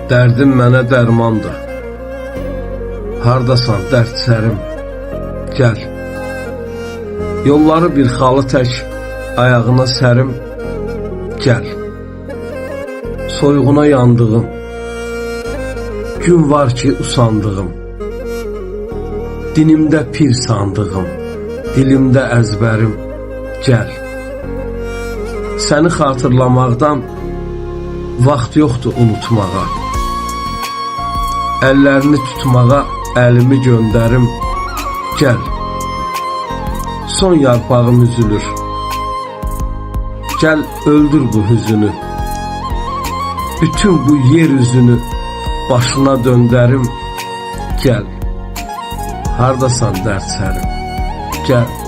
Dərdim mənə dərmandır. Hardasan dərd sərim, gəl. Yolları bir xalı tək ayağına sərim, gəl. Soyğuna yandığım, gün var ki usandığım, dinimdə pir sandığım, dilimdə əzbərim, gəl. Səni xatırlamaqdan vaxt yoxdur unutmağa. Əllərini tutmağa əlimi göndərim, gəl. Son yarpağım üzülür, gəl öldür bu hüzünü. Bütün bu yer üzünü başına döndərim, gəl. Hardasan dərd sərim, gəl.